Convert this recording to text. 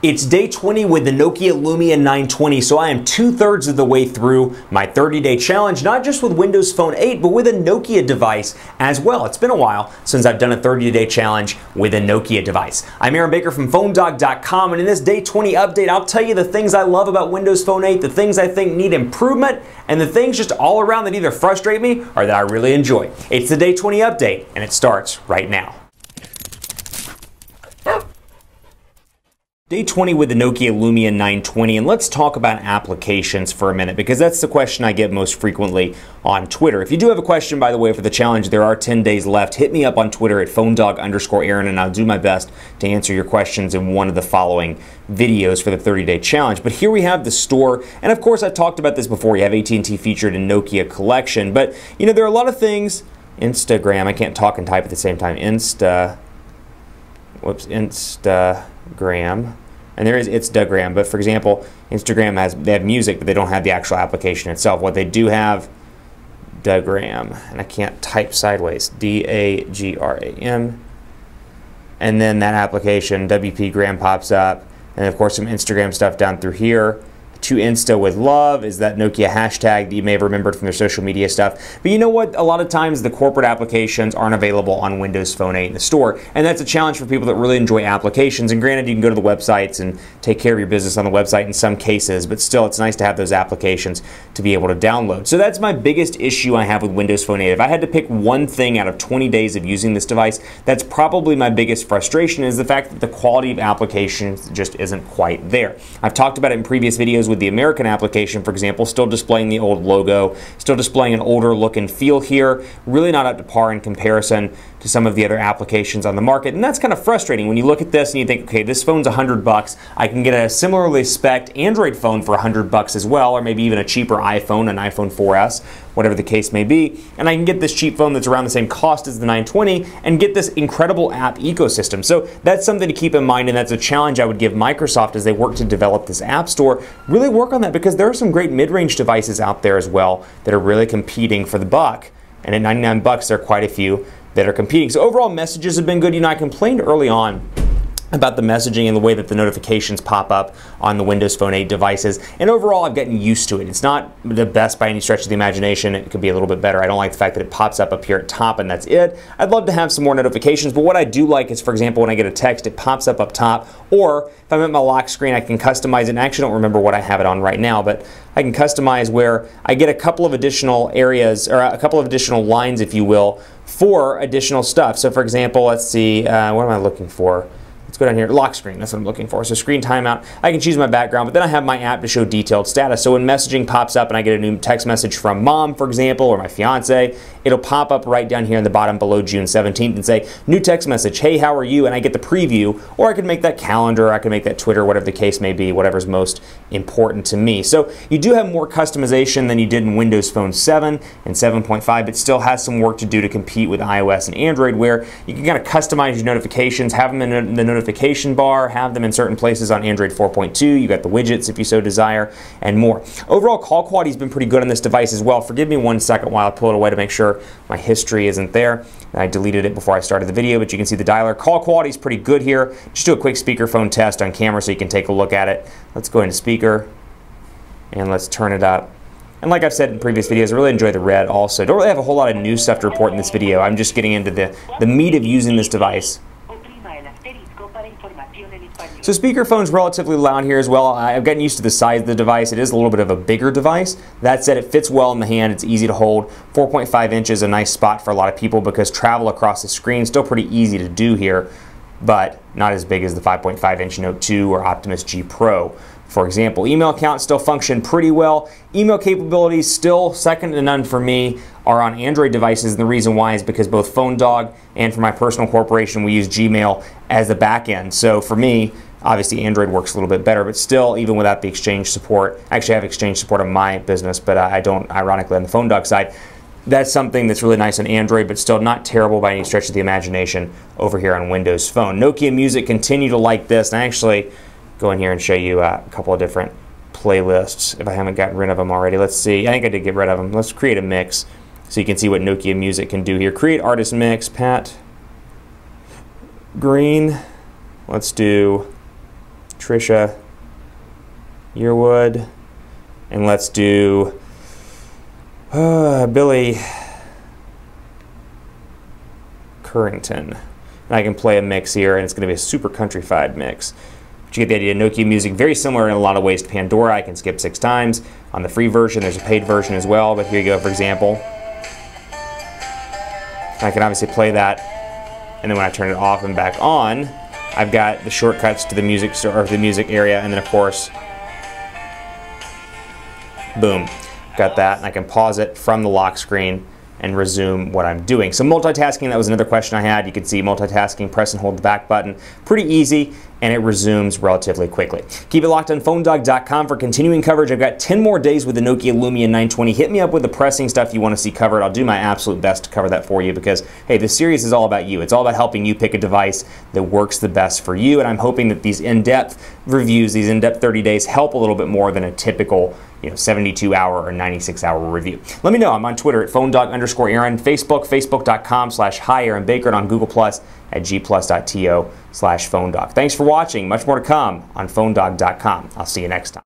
It's day 20 with the Nokia Lumia 920, so I am 2/3 of the way through my 30-day challenge, not just with Windows Phone 8, but with a Nokia device as well. It's been a while since I've done a 30-day challenge with a Nokia device. I'm Aaron Baker from PhoneDog.com, and in this day 20 update, I'll tell you the things I love about Windows Phone 8, the things I think need improvement, and the things just all around that either frustrate me or that I really enjoy. It's the day 20 update, and it starts right now. Day 20 with the Nokia Lumia 920, and let's talk about applications for a minute, because that's the question I get most frequently on Twitter. If you do have a question, by the way, for the challenge, there are 10 days left. Hit me up on Twitter at PhoneDog_Aaron, and I'll do my best to answer your questions in one of the following videos for the 30-day challenge. But here we have the store, and of course I've talked about this before. You have AT&T featured in Nokia Collection, but you know, there are a lot of things. Instagram, I can't talk and type at the same time. Instagram. And there is Instagram, but for example, Instagram they have music, but they don't have the actual application itself. What they do have, Dagram, and I can't type sideways, D-A-G-R-A-M, and then that application, WP-gram, pops up, and of course some Instagram stuff down through here. To Insta with love is that Nokia hashtag that you may have remembered from their social media stuff. But you know what? A lot of times the corporate applications aren't available on Windows Phone 8 in the store, and that's a challenge for people that really enjoy applications. And granted, you can go to the websites and take care of your business on the website in some cases, but still it's nice to have those applications to be able to download. So that's my biggest issue I have with Windows Phone 8. If I had to pick one thing out of 20 days of using this device, that's probably my biggest frustration, is the fact that the quality of applications just isn't quite there. I've talked about it in previous videos with the American application, for example, still displaying the old logo, still displaying an older look and feel here, really not up to par in comparison to some of the other applications on the market, and that's kind of frustrating when you look at this and you think, okay, this phone's $100, I can get a similarly spec'd Android phone for $100 as well, or maybe even a cheaper iPhone, an iPhone 4S, whatever the case may be, and I can get this cheap phone that's around the same cost as the 920 and get this incredible app ecosystem. So that's something to keep in mind, and that's a challenge I would give Microsoft as they work to develop this app store. Really work on that, because there are some great mid-range devices out there as well that are really competing for the buck, and at $99 there are quite a few that are competing. So overall, messages have been good. You know, I complained early on about the messaging and the way that the notifications pop up on the Windows Phone 8 devices, and overall I've gotten used to it. It's not the best by any stretch of the imagination. It could be a little bit better. I don't like the fact that it pops up here at top and that's it. I'd love to have some more notifications, but what I do like is, for example, when I get a text, it pops up top, or if I'm at my lock screen, I can customize it, and I actually don't remember what I have it on right now, but I can customize where I get a couple of additional areas, or a couple of additional lines, if you will, for additional stuff. So for example, let's see, what am I looking for? Let's go down here, lock screen, that's what I'm looking for. So screen timeout, I can choose my background, but then I have my app to show detailed status. So when messaging pops up and I get a new text message from mom, for example, or my fiance, it'll pop up right down here in the bottom below June 17th and say, new text message, hey, how are you? And I get the preview, or I can make that calendar, or I can make that Twitter, whatever the case may be, whatever's most important to me. So you do have more customization than you did in Windows Phone 7 and 7.5, but still has some work to do to compete with iOS and Android, where you can kind of customize your notifications, have them in the notification bar, have them in certain places on Android 4.2, you got the widgets if you so desire, and more. Overall, call quality has been pretty good on this device as well. Forgive me 1 second while I pull it away to make sure my history isn't there. I deleted it before I started the video, but you can see the dialer. Call quality is pretty good here. Just do a quick speakerphone test on camera so you can take a look at it. Let's go into speaker, and let's turn it up. And like I've said in previous videos, I really enjoy the red also. Don't really have a whole lot of new stuff to report in this video. I'm just getting into the meat of using this device. So speakerphone's relatively loud here as well. I've gotten used to the size of the device. It is a little bit of a bigger device. That said, it fits well in the hand. It's easy to hold. 4.5 inches, a nice spot for a lot of people, because travel across the screen is still pretty easy to do here, but not as big as the 5.5 inch Note 2 or Optimus G Pro. For example, email accounts still function pretty well. Email capabilities still second to none for me are on Android devices, and the reason why is because both PhoneDog and for my personal corporation, we use Gmail as the back end. So for me, obviously Android works a little bit better, but still, even without the Exchange support, actually I have Exchange support on my business, but I don't, ironically, on the PhoneDog side. That's something that's really nice on Android, but still not terrible by any stretch of the imagination over here on Windows Phone. Nokia Music, continue to like this, and I actually go in here and show you a couple of different playlists if I haven't gotten rid of them already. Let's see, I think I did get rid of them. Let's create a mix so you can see what Nokia Music can do here. Create artist mix, Pat Green. Let's do Trisha Yearwood. And let's do Billy Currington. And I can play a mix here, and it's going to be a super countrified mix. But you get the idea. Nokia music, very similar in a lot of ways to Pandora. I can skip 6 times. On the free version, there's a paid version as well, but here you go, for example. I can obviously play that, and then when I turn it off and back on, I've got the shortcuts to the music or the music area, and then of course, boom, got that, and I can pause it from the lock screen and resume what I'm doing. So multitasking, that was another question I had. You can see multitasking, press and hold the back button. Pretty easy, and it resumes relatively quickly. Keep it locked on PhoneDog.com for continuing coverage. I've got 10 more days with the Nokia Lumia 920. Hit me up with the pressing stuff you want to see covered. I'll do my absolute best to cover that for you because, hey, this series is all about you. It's all about helping you pick a device that works the best for you, and I'm hoping that these in-depth reviews, these in-depth 30 days, help a little bit more than a typical 72-hour or 96-hour review. Let me know. I'm on Twitter at PhoneDog_Aaron, Facebook, Facebook.com/HiAaronBaker, and on Google Plus at gplus.to/PhoneDog. Thanks for watching. Much more to come on PhoneDog.com. I'll see you next time.